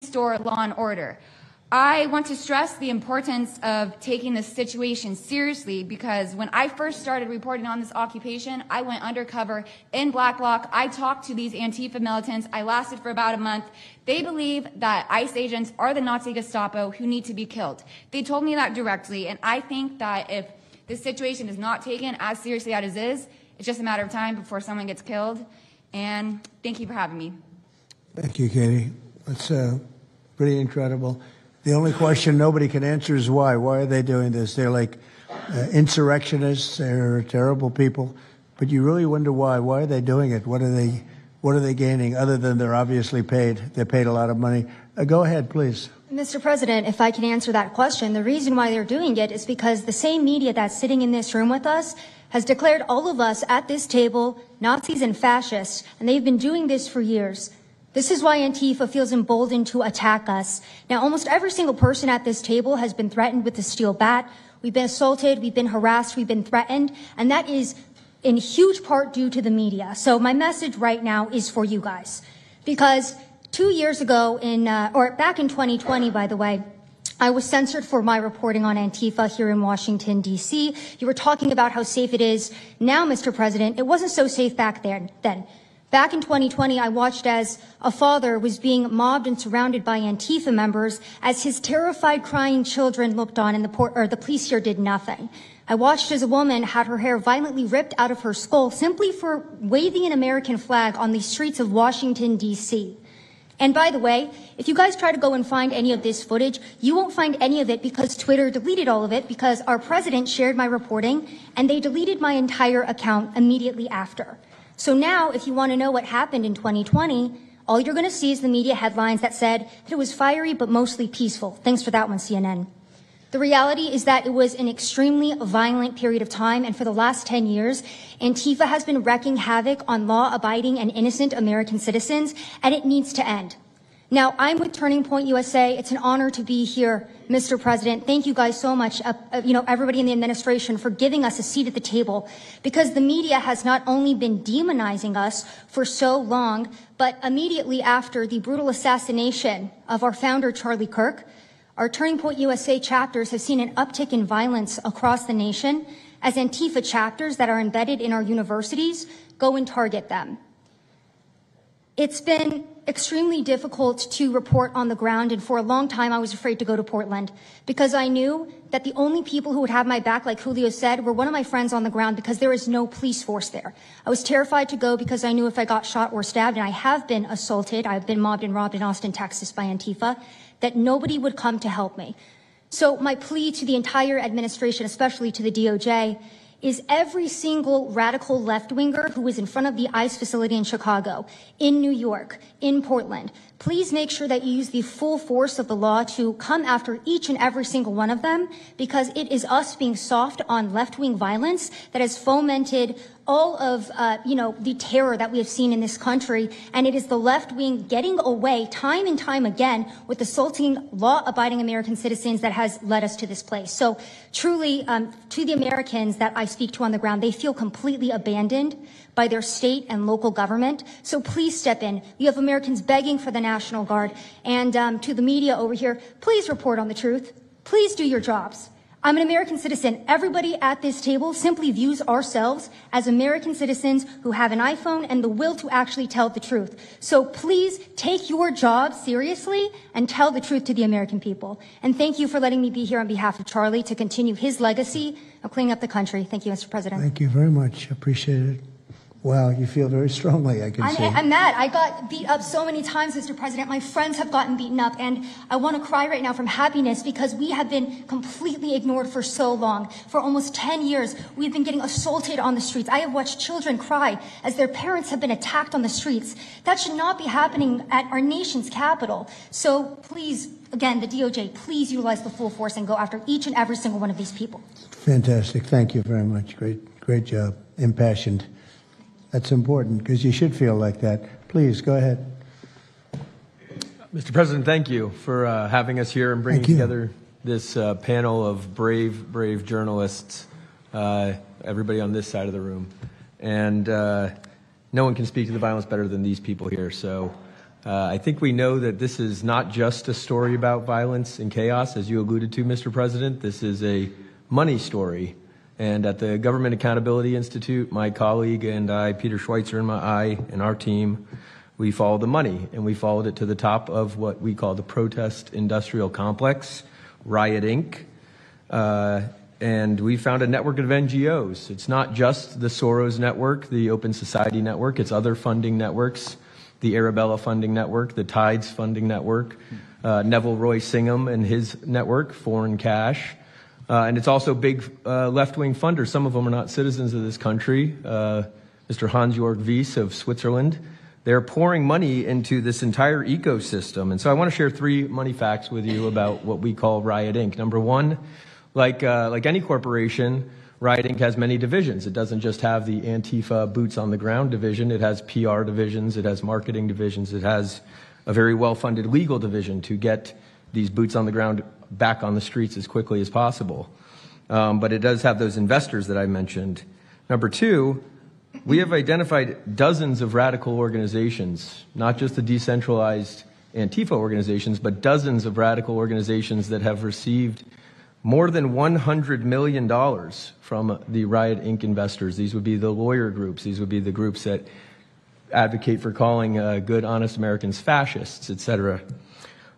restore law and order. I want to stress the importance of taking this situation seriously because when I first started reporting on this occupation, I went undercover in Black Bloc. I talked to these Antifa militants. I lasted for about a month. They believe that ICE agents are the Nazi Gestapo who need to be killed. They told me that directly, and I think that if this situation is not taken as seriously as it is, it's just a matter of time before someone gets killed. And thank you for having me. Thank you, Katie. That's pretty incredible. The only question nobody can answer is why. Why are they doing this? They're like insurrectionists. They're terrible people. But you really wonder why. Why are they doing it? What are they gaining other than they're obviously paid? They're paid a lot of money. Go ahead, please. Mr. President, if I can answer that question, the reason why they're doing it is because the same media that's sitting in this room with us has declared all of us at this table Nazis and fascists, and they've been doing this for years. This is why Antifa feels emboldened to attack us. Now, almost every single person at this table has been threatened with a steel bat. We've been assaulted, we've been harassed, we've been threatened, and that is in huge part due to the media. So my message right now is for you guys. Because 2 years ago back in 2020, by the way, I was censored for my reporting on Antifa here in Washington, D.C. You were talking about how safe it is now, Mr. President. It wasn't so safe back then. Back in 2020, I watched as a father was being mobbed and surrounded by Antifa members as his terrified, crying children looked on and the police here did nothing. I watched as a woman had her hair violently ripped out of her skull simply for waving an American flag on the streets of Washington, D.C. And by the way, if you guys try to go and find any of this footage, you won't find any of it because Twitter deleted all of it because our president shared my reporting and they deleted my entire account immediately after. So now, if you want to know what happened in 2020, all you're going to see is the media headlines that said that it was fiery but mostly peaceful. Thanks for that one, CNN. The reality is that it was an extremely violent period of time, and for the last 10 years, Antifa has been wreaking havoc on law-abiding and innocent American citizens, and it needs to end. Now, I'm with Turning Point USA. It's an honor to be here, Mr. President. Thank you guys so much, everybody in the administration, for giving us a seat at the table, because the media has not only been demonizing us for so long, but immediately after the brutal assassination of our founder, Charlie Kirk, our Turning Point USA chapters have seen an uptick in violence across the nation as Antifa chapters that are embedded in our universities go and target them. It's been extremely difficult to report on the ground, and for a long time I was afraid to go to Portland because I knew that the only people who would have my back, like Julio said, were one of my friends on the ground because there is no police force there. I was terrified to go because I knew if I got shot or stabbed, and I have been assaulted, I've been mobbed and robbed in Austin, Texas by Antifa, that nobody would come to help me. So my plea to the entire administration, especially to the DOJ, is every single radical left-winger who is in front of the ICE facility in Chicago, in New York, in Portland, please make sure that you use the full force of the law to come after each and every single one of them, because it is us being soft on left-wing violence that has fomented all of, the terror that we have seen in this country. And it is the left wing getting away time and time again with assaulting law-abiding American citizens that has led us to this place. So truly, to the Americans that I speak to on the ground, they feel completely abandoned by their state and local government. So please step in. You have Americans begging for the National Guard. And to the media over here, please report on the truth. Please do your jobs. I'm an American citizen. Everybody at this table simply views ourselves as American citizens who have an iPhone and the will to actually tell the truth. So please take your job seriously and tell the truth to the American people. And thank you for letting me be here on behalf of Charlie to continue his legacy of cleaning up the country. Thank you, Mr. President. Thank you very much. Appreciate it. Wow, you feel very strongly, I can see. I'm mad. I got beat up so many times, Mr. President. My friends have gotten beaten up, and I want to cry right now from happiness because we have been completely ignored for so long. For almost 10 years, we've been getting assaulted on the streets. I have watched children cry as their parents have been attacked on the streets. That should not be happening at our nation's capital. So please, again, the DOJ, please utilize the full force and go after each and every single one of these people. Fantastic. Thank you very much. Great job. Impassioned. That's important because you should feel like that. Please, go ahead. Mr. President, thank you for having us here and bringing together this panel of brave journalists, everybody on this side of the room. And no one can speak to the violence better than these people here. So I think we know that this is not just a story about violence and chaos, as you alluded to, Mr. President. This is a money story. And at the Government Accountability Institute, my colleague and I, Peter Schweitzer and our team, we followed the money, and we followed it to the top of what we call the protest industrial complex, Riot Inc., and we found a network of NGOs. It's not just the Soros network, the Open Society network. It's other funding networks, the Arabella funding network, the Tides funding network, Neville Roy Singham and his network, Foreign Cash. And it's also big left-wing funders. Some of them are not citizens of this country. Mr. Hans-Jörg Wyss of Switzerland. They're pouring money into this entire ecosystem. And so I want to share 3 money facts with you about what we call Riot Inc. Number one, like any corporation, Riot Inc. has many divisions. It doesn't just have the Antifa boots on the ground division. It has PR divisions. It has marketing divisions. It has a very well-funded legal division to get these boots on the ground back on the streets as quickly as possible. But it does have those investors that I mentioned. Number two, we have identified dozens of radical organizations, not just the decentralized Antifa organizations, but dozens of radical organizations that have received more than $100 million from the Riot Inc. investors. These would be the lawyer groups. These would be the groups that advocate for calling good, honest Americans fascists, etc.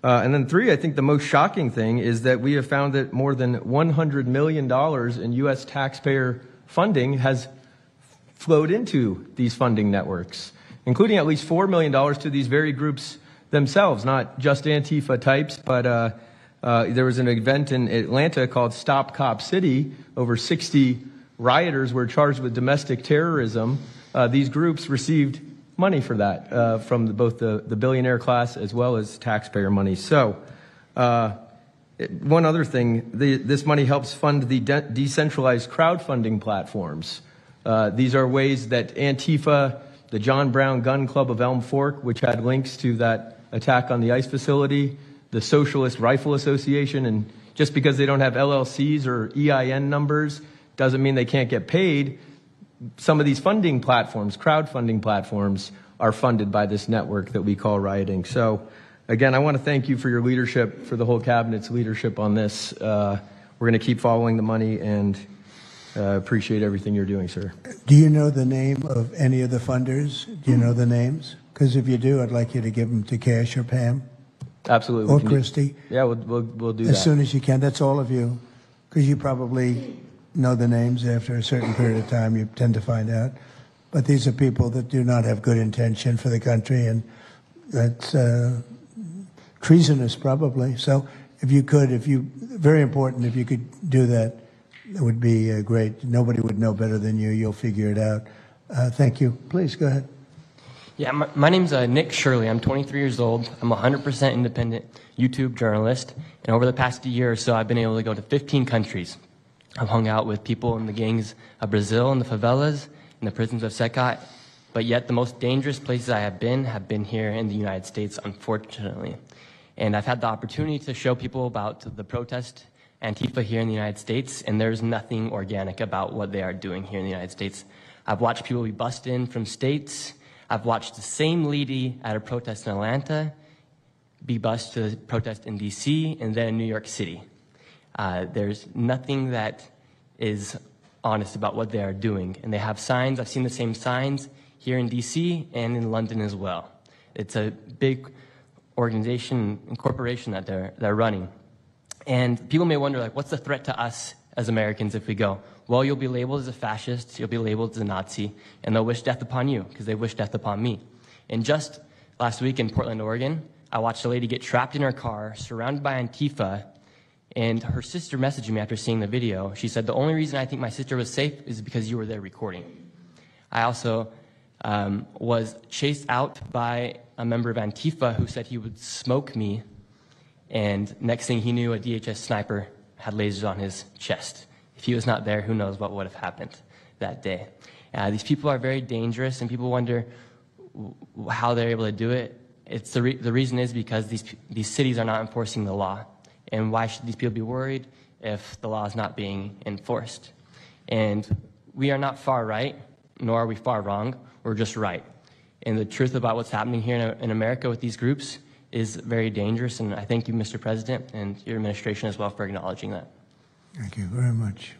And then 3, I think the most shocking thing is that we have found that more than $100 million in U.S. taxpayer funding has flowed into these funding networks, including at least $4 million to these very groups themselves, not just Antifa types, but there was an event in Atlanta called Stop Cop City. Over 60 rioters were charged with domestic terrorism. These groups received money for that from both the billionaire class as well as taxpayer money. So one other thing, this money helps fund the decentralized crowdfunding platforms. These are ways that Antifa, the John Brown Gun Club of Elm Fork, which had links to that attack on the ICE facility, the Socialist Rifle Association, and just because they don't have LLCs or EIN numbers doesn't mean they can't get paid. Some of these funding platforms, crowdfunding platforms, are funded by this network that we call Riot Inc. So, again, I want to thank you for your leadership, for the whole cabinet's leadership on this. We're going to keep following the money and appreciate everything you're doing, sir. Do you know the name of any of the funders? Do you know the names? Because if you do, I'd like you to give them to Cash or Pam. Absolutely. Or Christy. Yeah, we'll do that. As soon as you can. That's all of you. Because you probably know the names after a certain period of time. You tend to find out. But these are people that do not have good intention for the country, and that's treasonous probably. So if you could, very important, if you could do that, it would be great. Nobody would know better than you. You'll figure it out. Thank you. Please, go ahead. Yeah, my name's Nick Shirley. I'm 23 years old. I'm a 100% independent YouTube journalist. And over the past year or so, I've been able to go to 15 countries. I've hung out with people in the gangs of Brazil, in the favelas, in the prisons of Secot. But yet the most dangerous places I have been here in the United States, unfortunately. And I've had the opportunity to show people about the protest Antifa here in the United States, and there's nothing organic about what they are doing here in the United States. I've watched people be bussed in from states. I've watched the same lady at a protest in Atlanta be bused to a protest in D.C. and then in New York City. There's nothing that is honest about what they are doing. And they have signs. I've seen the same signs here in D.C. and in London as well. It's a big organization and corporation that they're running. And people may wonder, like, what's the threat to us as Americans if we go? Well, you'll be labeled as a fascist, you'll be labeled as a Nazi, and they'll wish death upon you because they wish death upon me. And just last week in Portland, Oregon, I watched a lady get trapped in her car, surrounded by Antifa, and her sister messaged me after seeing the video. She said, the only reason I think my sister was safe is because you were there recording. I also was chased out by a member of Antifa who said he would smoke me, and next thing he knew, a DHS sniper had lasers on his chest. If he was not there, who knows what would have happened that day. These people are very dangerous, and people wonder how they're able to do it. It's the reason is because these cities are not enforcing the law. And why should these people be worried if the law is not being enforced? And we are not far right, nor are we far wrong. We're just right. And the truth about what's happening here in America with these groups is very dangerous. And I thank you, Mr. President, and your administration as well for acknowledging that. Thank you very much.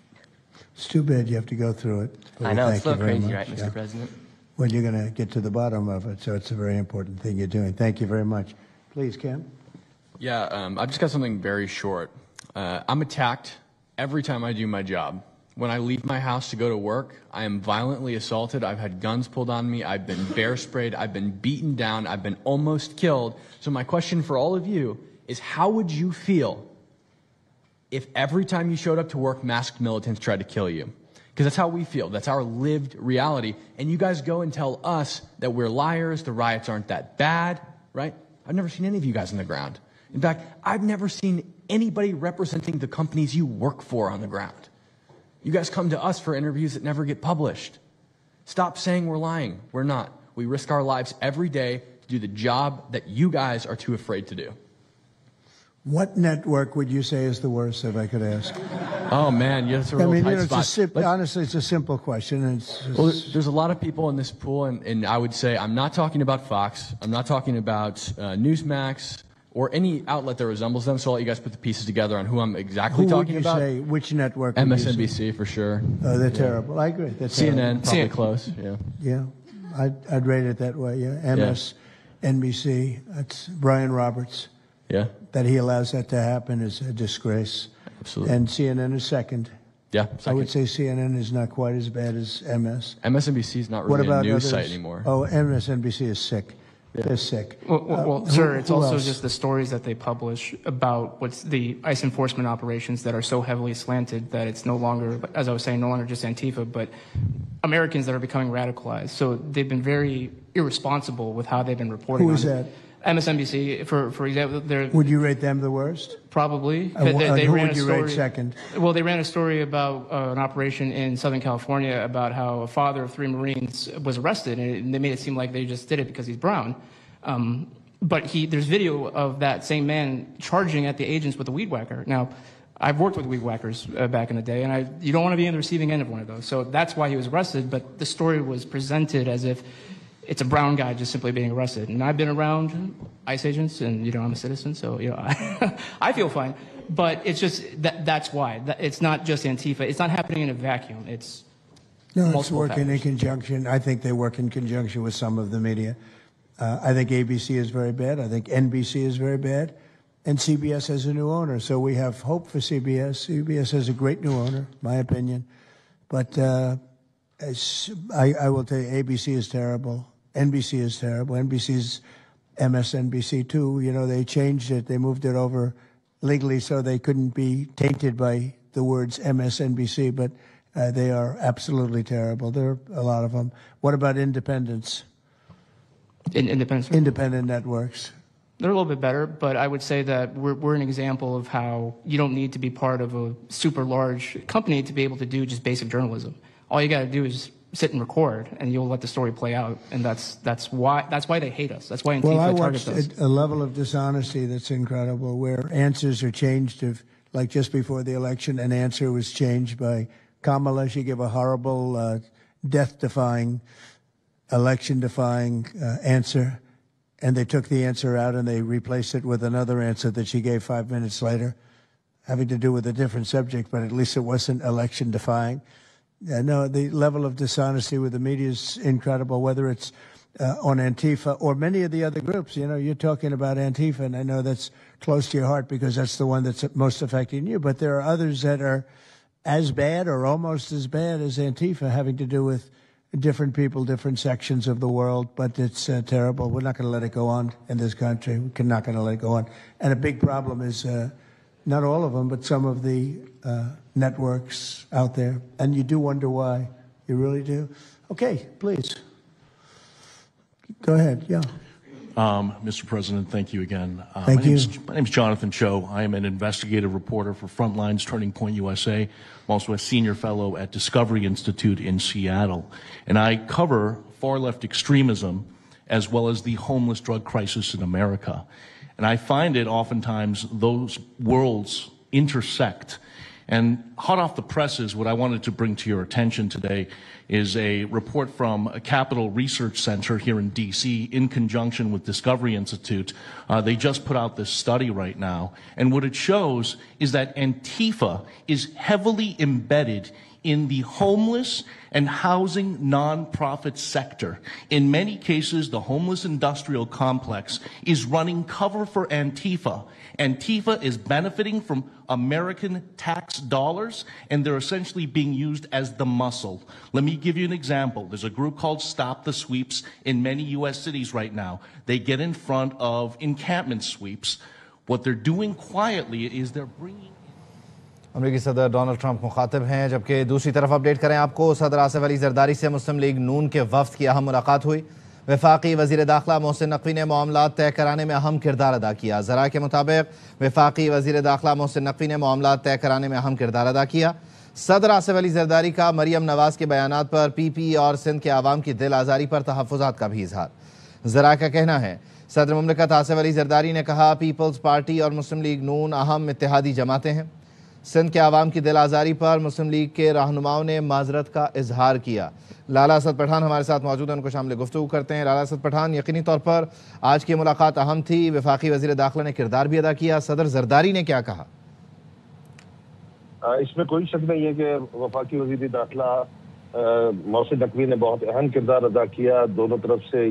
It's too bad you have to go through it. I know, it's a little crazy, much. right, Mr. President? Well, you're going to get to the bottom of it, so it's a very important thing you're doing. Thank you very much. Please, Cam. Yeah, I've just got something very short. I'm attacked every time I do my job. When I leave my house to go to work, I am violently assaulted. I've had guns pulled on me. I've been bear sprayed. I've been beaten down. I've been almost killed. So my question for all of you is, how would you feel if every time you showed up to work, masked militants tried to kill you? Because that's how we feel. That's our lived reality. And you guys go and tell us that we're liars, the riots aren't that bad, right? I've never seen any of you guys on the ground. In fact, I've never seen anybody representing the companies you work for on the ground. You guys come to us for interviews that never get published. Stop saying we're lying. We're not. We risk our lives every day to do the job that you guys are too afraid to do. What network would you say is the worst, if I could ask? Oh, man, that's a real tight spot. Honestly, it's a simple question. Well, there's a lot of people in this pool, and I would say I'm not talking about Fox. I'm not talking about Newsmax or any outlet that resembles them, so I'll let you guys put the pieces together on who I'm exactly talking about. Who would you say? Which network? MSNBC, for sure. Oh, they're terrible. I agree. They're CNN, probably close, yeah. Yeah, I'd rate it that way, yeah. MSNBC, that's Brian Roberts. Yeah. That he allows that to happen is a disgrace. Absolutely. And CNN is second. Yeah, second. I would say CNN is not quite as bad as MS. MSNBC is not really a news site anymore. Oh, MSNBC is sick. Yeah. They're sick. Well, sir, it's also else? just the stories that they publish about what's the ICE enforcement operations that are so heavily slanted that it's no longer, as I was saying, no longer just Antifa, but Americans that are becoming radicalized. So they've been very irresponsible with how they've been reporting. Who is that? MSNBC, for example, they're Would you rate them the worst? probably. Who would you rate second? Well, they ran a story about an operation in Southern California about how a father of 3 Marines was arrested, and they made it seem like they just did it because he's brown. But there's video of that same man charging at the agents with a weed whacker. Now, I've worked with weed whackers back in the day, and you don't want to be on the receiving end of one of those. So that's why he was arrested, but the story was presented as if it's a brown guy just simply being arrested. And I've been around ICE agents, and, I'm a citizen, so, I feel fine. But it's just, that's why. It's not just Antifa. It's not happening in a vacuum. It's working in conjunction. I think they work in conjunction with some of the media. I think ABC is very bad. I think NBC is very bad. And CBS has a new owner, so we have hope for CBS. CBS has a great new owner, my opinion. But I will tell you, ABC is terrible. NBC is terrible. NBC's MSNBC too. They changed it. They moved it over legally so they couldn't be tainted by the words MSNBC, but they are absolutely terrible. There are a lot of them. What about independents? Independent networks. They're a little bit better, but I would say that we're an example of how you don't need to be part of a super large company to be able to do just basic journalism. All you got to do is sit and record, and you'll let the story play out. And that's why they hate us. That's why Antifa targets us. Well, I watched a level of dishonesty that's incredible, where answers are changed. Like just before the election, an answer was changed by Kamala. She gave a horrible, death-defying, election-defying answer, and they took the answer out and they replaced it with another answer that she gave 5 minutes later, having to do with a different subject, but at least it wasn't election-defying. No, the level of dishonesty with the media is incredible, whether it's on Antifa or many of the other groups. You're talking about Antifa, and I know that's close to your heart because that's the one that's most affecting you. But there are others that are as bad or almost as bad as Antifa, having to do with different people, different sections of the world. But it's terrible. We're not going to let it go on in this country. We're not going to let it go on. And a big problem is not all of them, but some of the networks out there. And you do wonder why. You really do. Okay, please. Go ahead. Yeah. Mr. President, thank you again. Thank you. My name is Jonathan Cho. I am an investigative reporter for Frontlines Turning Point USA. I'm also a senior fellow at Discovery Institute in Seattle. And I cover far-left extremism as well as the homeless drug crisis in America. And I find it oftentimes those worlds intersect. And hot off the presses, what I wanted to bring to your attention today is a report from a Capital Research Center here in D.C. in conjunction with Discovery Institute. They just put out this study right now. And what it shows is that Antifa is heavily embedded in the homeless and housing nonprofit sector. In many cases, the homeless industrial complex is running cover for Antifa. Antifa is benefiting from American tax dollars, and they're essentially being used as the muscle. Let me give you an example. There's a group called Stop the Sweeps in many U.S. cities right now. They get in front of encampment sweeps. What they're doing quietly is they're bringing अमेरिकी सदर Donald Trump मुखातिब हैं, जबकि दूसरी तरफ update करें आपको, सदर आसिफ अली जरदारी से मुस्लिम लीग नून के वफ्द की अहम मुलाकात हुई। वफाकी वजीर दाखिला मोहसिन नकवी ने मामलात तय कराने में अहम किरदार अदा किया। ज़रा के मुताबिक वफाकी वजीर दाखिला मोहसिन नकवी ने मामलात तय कराने में अहम किरदार अदा किया। सदर आसिफ अली जरदारी का मरियम नवाज के बयानात पर पीपी और सिंध के आवाम की दिल आज़ारी पर तहफ़्फ़ुज़ात का भी इजहार। ज़रा का कहना है, सदर मुमलिकत आसिफ अली जरदारी ने कहा, पीपल्स पार्टी और मुस्लिम लीग नून अहम इत्तेहादी जमातें हैं। सिंध के आवाम की दिल आज़ारी पर मुस्लिम लीग के रहनुमाओं ने माजरत का इजहार किया। लाला असद पठान हमारे साथ मौजूद हैं, उनको शामिल गुफ्तगू करते हैं। लाला असद पठान, यकीनी तौर पर आज की मुलाकात अहम थी, वफाकी वज़ीर दाखिला ने किरदार भी अदा किया, सदर जरदारी ने क्या कहा? इसमें कोई शक नहीं है कि वफाकी वज़ीर दाखिला मोहसिन नकवी ने बहुत अहम किरदार अदा किया। दोनों तरफ से